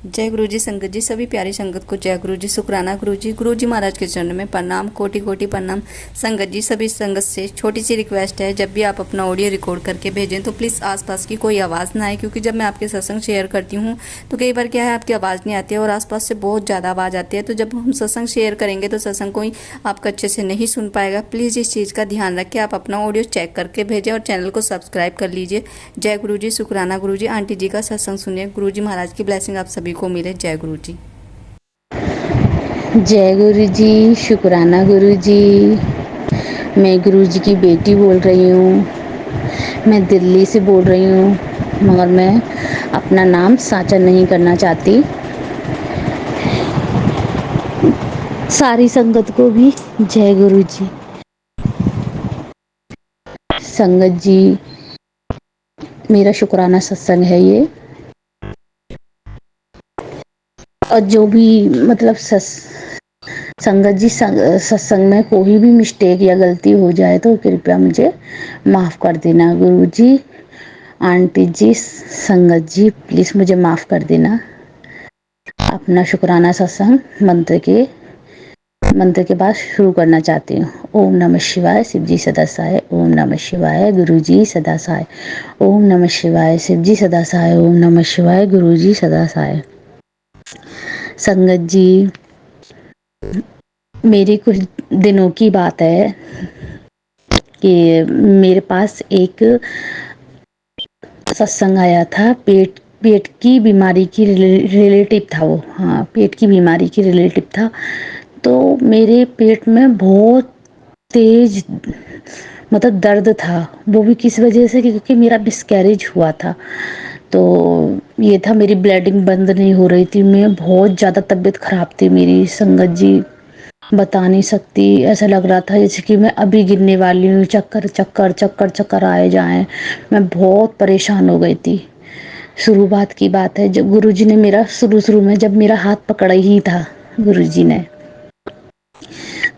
जय गुरु जी संगत जी, सभी प्यारी संगत को जय गुरु जी, शुक्राना गुरु जी महाराज के चरणों में प्रणाम, कोटि कोटि प्रणाम। संगत जी, सभी संगत से छोटी सी रिक्वेस्ट है, जब भी आप अपना ऑडियो रिकॉर्ड करके भेजें तो प्लीज़ आसपास की कोई आवाज़ ना आए, क्योंकि जब मैं आपके सत्संग शेयर करती हूँ तो कई बार क्या है, आपकी आवाज़ नहीं आती है और आसपास से बहुत ज़्यादा आवाज़ आती है। तो जब हम सत्संग शेयर करेंगे तो सत्संग कोई आपका अच्छे से नहीं सुन पाएगा। प्लीज़ इस चीज़ का ध्यान रखें, आप अपना ऑडियो चेक करके भेजें और चैनल को सब्सक्राइब कर लीजिए। जय गुरु जी, शुक्राना गुरु जी। आंटी जी का सत्संग सुनिए, गुरु जी महाराज की ब्लेसिंग आप सभी को मिले। जय गुरु जी। जय गुरु जी, शुक्राना गुरु जी। मैं गुरु जी की बेटी बोल रही हूँ। मैं दिल्ली से बोल रही हूँ, मगर मैं अपना नाम साझा नहीं करना चाहती। सारी संगत को भी जय गुरु जी। संगत जी, मेरा शुक्राना सत्संग है ये। और जो भी मतलब संगत जी, सत्संग में कोई भी मिस्टेक या गलती हो जाए तो कृपया मुझे माफ़ कर देना गुरु जी। आंटी जी, संगत जी, प्लीज़ मुझे माफ़ कर देना। अपना शुक्राना सत्संग मंत्र के बाद शुरू करना चाहती हूँ। ओम नमः शिवाय, शिव जी सदा सहाय। ओम नमः शिवाय, गुरु जी सदा सहाय। ओम नमः शिवाय, शिव जी सदा सहाय। ओम नमः शिवाय, गुरु जी सदा सहाय। संगत जी, मेरी कुछ दिनों की बात है कि मेरे पास एक सत्संग आया था। पेट की बीमारी की रिलेटिव था वो। हाँ, पेट की बीमारी की रिलेटिव था। तो मेरे पेट में बहुत तेज मतलब दर्द था। वो भी किस वजह से, क्योंकि मेरा मिसकैरेज हुआ था। तो ये था, मेरी ब्लीडिंग बंद नहीं हो रही थी। मैं बहुत ज़्यादा तबीयत ख़राब थी मेरी। संगत जी, बता नहीं सकती, ऐसा लग रहा था जैसे कि मैं अभी गिरने वाली हूँ। चक्कर चक्कर चक्कर चक्कर आए जाएं। मैं बहुत परेशान हो गई थी। शुरुआत की बात है, जब गुरुजी ने मेरा शुरू में जब मेरा हाथ पकड़ा ही था गुरुजी ने,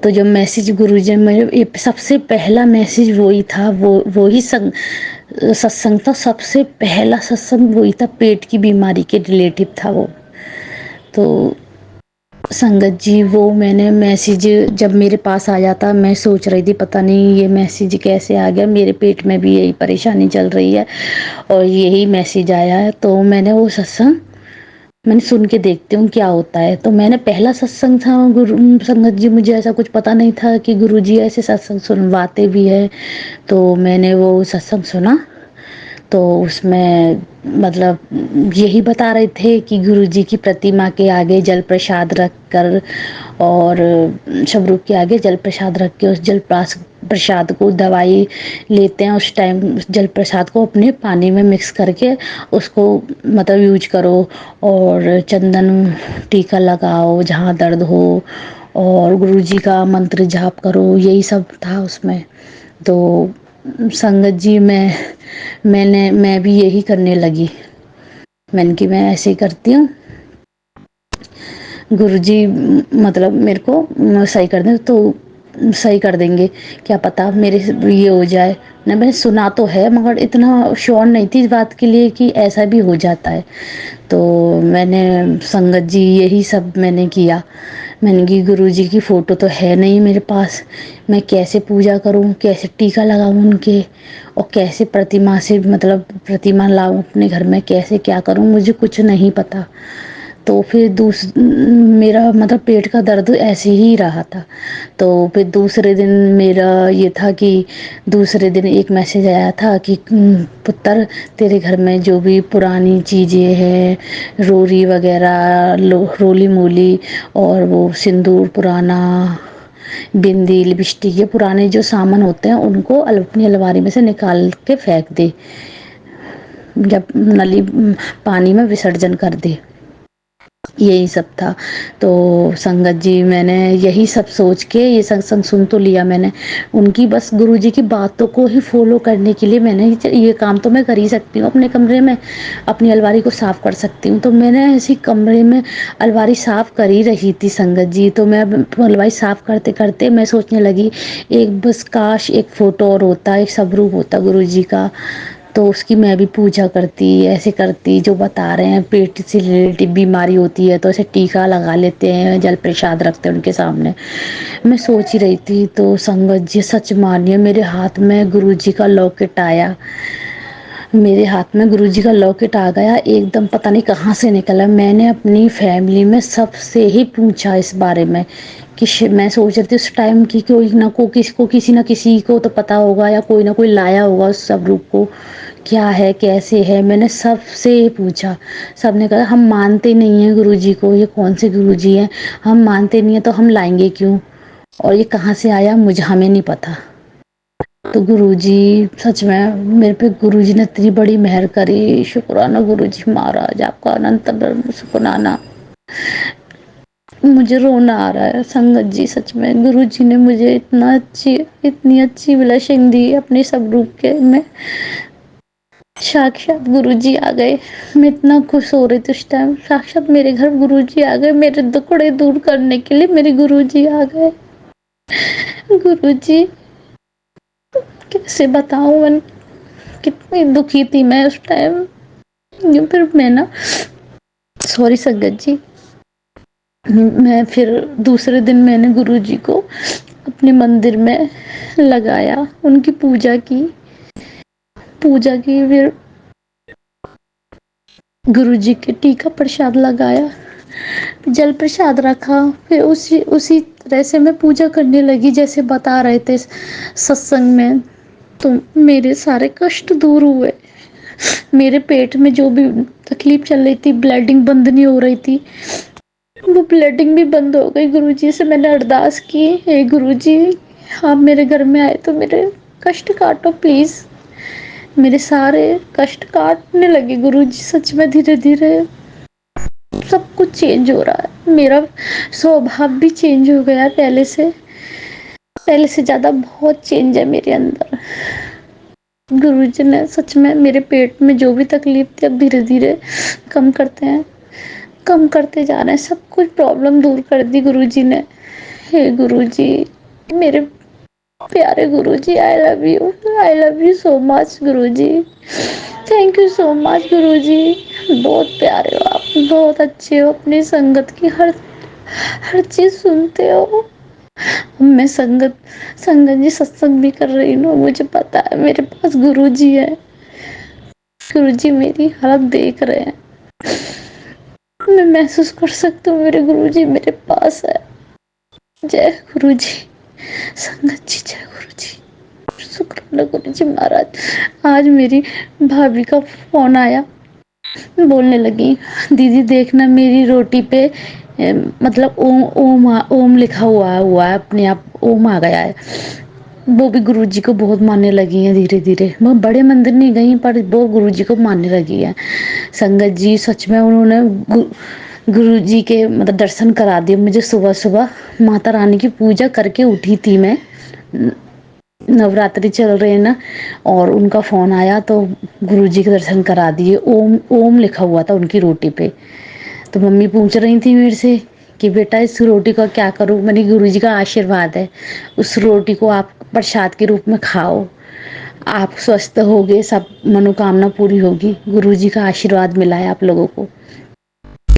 तो जब मैसेज गुरुजी ने, ये सबसे पहला मैसेज वही था। वही सत्संग था। सबसे पहला सत्संग वही था। पेट की बीमारी के रिलेटिव था वो। तो संगत जी, वो मैंने मैसेज जब मेरे पास आया था, मैं सोच रही थी पता नहीं ये मैसेज कैसे आ गया। मेरे पेट में भी यही परेशानी चल रही है और यही मैसेज आया है। तो मैंने वो सत्संग मैंने सुन के देखती हूँ क्या होता है। तो मैंने पहला सत्संग था गुरु संगत जी, मुझे ऐसा कुछ पता नहीं था कि गुरु जी ऐसे सत्संग सुनवाते भी है। तो मैंने वो सत्संग सुना। तो उसमें मतलब यही बता रहे थे कि गुरुजी की प्रतिमा के आगे जल प्रसाद रख कर और स्वरूप के आगे जल प्रसाद रख के उस प्रसाद को दवाई लेते हैं उस टाइम जल प्रसाद को अपने पानी में मिक्स करके उसको मतलब यूज करो और चंदन टीका लगाओ जहाँ दर्द हो और गुरुजी का मंत्र जाप करो। यही सब था उसमें। तो संगत जी, मैं भी यही करने लगी। मैंने कि मैं ऐसे ही करती हूँ, गुरुजी मतलब मेरे को सही कर दें तो सही कर देंगे। क्या पता मेरे से ये हो जाए ना। मैंने सुना तो है मगर इतना श्योर नहीं थी इस बात के लिए कि ऐसा भी हो जाता है। तो मैंने संगत जी यही सब मैंने किया। मैंने कि गुरुजी की फ़ोटो तो है नहीं मेरे पास, मैं कैसे पूजा करूं, कैसे टीका लगाऊं उनके और कैसे प्रतिमा से मतलब प्रतिमा लाऊं अपने घर में, कैसे क्या करूं, मुझे कुछ नहीं पता। तो फिर मेरा मतलब पेट का दर्द ऐसे ही रहा था। तो फिर दूसरे दिन मेरा ये था कि दूसरे दिन एक मैसेज आया था कि पुत्र तेरे घर में जो भी पुरानी चीज़ें हैं, रोरी वगैरह, रोली मोली और वो सिंदूर पुराना, बिंदी, लिपस्टिक, ये पुराने जो सामान होते हैं उनको अपनी अलमारी में से निकाल के फेंक दे, जब नली पानी में विसर्जन कर दे। यही सब था। तो संगत जी, मैंने यही सब सोच के ये सत्संग सुन तो लिया मैंने उनकी, बस गुरुजी की बातों को ही फॉलो करने के लिए मैंने ये काम तो मैं कर ही सकती हूँ। अपने कमरे में अपनी अलमारी को साफ कर सकती हूँ। तो मैंने ऐसी कमरे में अलमारी साफ कर ही रही थी संगत जी। तो मैं अलमारी साफ करते करते मैं सोचने लगी एक बस काश एक फ़ोटो और होता, एक स्वरूप होता गुरु जी का, تو اس کی میں بھی پوجا کرتی، ایسے کرتی جو بتا رہے ہیں، پیٹ سے ریلیٹیو بیماری ہوتی ہے تو ایسے ٹیکا لگا لیتے ہیں، جل پرساد رکھتے ہیں ان کے سامنے۔ میں سوچ ہی رہی تھی تو سنگت جی سچ مانیے میرے ہاتھ میں گرو جی کا لاکٹ آیا، میرے ہاتھ میں گرو جی کا لاکٹ آ گیا، ایک دم پتہ نہیں کہاں سے نکلا۔ میں نے اپنی فیملی میں سب سے ہی پوچھا اس بارے میں کہ میں سوچ رہی تھی اس ٹائم کی کوئی نہ کسی نہ کسی کو تو پتا ہوگا یا کوئی نہ کوئی لایا ہوگا اس سب روپ کو، کیا ہے کیسے ہے۔ میں نے سب سے پوچھا، سب نے کہا ہم مانتے نہیں ہیں گرو جی کو، یہ کون سے گرو جی ہیں، ہم مانتے نہیں ہیں تو ہم لائیں گے کیوں، اور یہ کہاں سے آیا ہمیں نہیں پتا۔ تو گرو جی سچ میں میرے پہ گرو جی نے اتنی بڑی مہر کری، شکرانہ گرو جی مہاراج آپ کا اننت شکرانہ۔ مجھے رونا آ رہا ہے سنگت جی، سچ میں گرو جی نے مجھے اتنی اچھی بلیسنگ دی اپنے سب روپ کے میں، ساکشات گرو جی آ گئے۔ میں اتنا خوش ہو رہی تھی اس ٹائم، ساکشات میرے گھر گرو جی آ گئے، میرے دکھڑے دور کرنے کے لیے میرے گرو جی آ گئے۔ گرو جی کیسے بتاؤں، میں کتنی دکھی تھی میں اس ٹائم۔ پھر میں نا سوری سنگت جی، میں پھر دوسرے دن میں نے گرو جی کو اپنے مندر میں لگایا، ان کی پوجا کی پھر گرو جی کے ٹیکا پرساد لگایا، جل پرساد رکھا، پھر اسی طرح سے میں پوجا کرنے لگی جیسے بتا رہے تھے ستسنگ میں، تو میرے سارے کشٹ دور ہوئے۔ میرے پیٹ میں جو بھی تکلیف چل رہی تھی، بلیڈنگ بند نہیں ہو رہی تھی، وہ بلیڈنگ بھی بند ہو گئی۔ گرو جی سے میں نے ارداس کی، اے گرو جی آپ میرے گھر میں آئے تو میرے کشٹ کاٹو پلیز۔ میرے سارے کشٹ کاٹنے لگے گرو جی، سچ میں دھیرے دھیرے سب کچھ چینج ہو رہا ہے، میرا سوبھاؤ بھی چینج ہو گیا ہے پہلے سے زیادہ بہت چینج ہے میرے اندر۔ گرو جی نے سچ میں میرے پیٹ میں جو بھی تکلیف تھی اب دھیرے دھیرے کم کرتے جا رہے ہیں، سب کچھ پرابلم دور کر دی گرو جی نے۔ ہے گرو جی، میرے پیارے Guru ji, I love you so much Guru ji, thank you so much Guru ji, بہت پیارے ہو آپ، بہت اچھے ہو، اپنی سنگت کی ہر چیز سنتے ہو۔ میں سنگت جی ستسنگ بھی کر رہی ہوں، مجھے پتا ہے میرے پاس گرو جی ہے، گرو جی میری حالت دیکھ رہے ہیں، میں محسوس کر سکتی ہوں میرے گرو جی میرے پاس ہے۔ جے گرو جی، سنگت جی جے گرو جی، شکرانہ گرو جی مہاراج۔ آج میری بھابھی کا فون آیا، بولنے لگی دیدی دیکھنا میری روٹی پہ مطلب اوم لکھا ہوا ہے، اپنے آپ اوم آ گیا ہے۔ وہ بھی گرو جی کو بہت ماننے لگی ہیں دھیرے دھیرے، وہ بڑے مندر نہیں گئی پر وہ گرو جی کو ماننے لگی ہے۔ سنگت جی سچ میں انہوں نے گرو جی کے مطلب درشن کرا دیے مجھے۔ صبح صبح ماتا رانی کی پوجا کر کے اٹھی تھی میں، نوراتری چل رہے ہیں نا، اور ان کا فون آیا تو گرو جی کے درشن کرا دیے۔ اوم لکھا ہوا تھا ان کی روٹی پہ، تو ممی پوچھ رہی تھی میرے سے کہ بیٹا اس روٹی کا کیا کروں، میں نے گرو جی کا آشیرواد ہے، اس روٹی کو آپ پرساد کے روپ میں کھاؤ، آپ سوستھ ہوگے، سب منوکامنا پوری ہوگی، گرو جی کا آشیرواد ملا ہے آپ لوگوں کو۔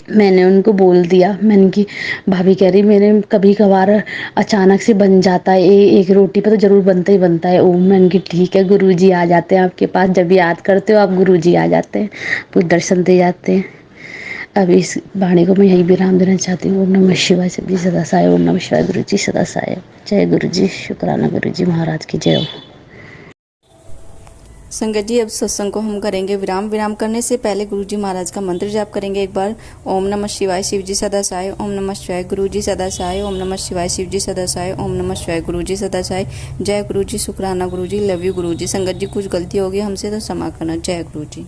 میں نے ان کو بول دیا، میں نے کی بھابھی کہہ رہی میرے کبھی کبھار اچانک سے بن جاتا ہے، ایک روٹی پہ تو ضرور بنتا ہے اوم۔ میں نے کی ٹھیک ہے، گرو جی آ جاتے ہیں آپ کے پاس، جب یاد کرتے ہو آپ گرو جی آ جاتے ہیں، کچھ درشن دے جاتے ہیں۔ اب اس بانی کو میں یہی ویرام دینا چاہتی ہوں۔ اوم نمः شیوائے، شیو جی سدا سہائے، اوم نمः شیوائے، گرو جی سدا سہائے، جے گرو جی، شکرانہ گرو جی مہاراج کی جے ہو۔ संगत जी अब सत्संग को हम करेंगे विराम करने से पहले गुरु जी महाराज का मंत्र जाप करेंगे एक बार। ओम नमः शिवाय, शिव जी सदा सहाय, ओम नमः शिवाय, गुरु जी सदा सहाय, ओम नमः शिवाय, शिव जी सदा सहाय, ओम नमः शिवाय, गुरु जी सदा सहाय। जय गुरु जी, शुक्राना गुरु जी, लव यू गुरु जी। संगत जी कुछ गलती होगी हमसे तो क्षमा करना। जय गुरु जी।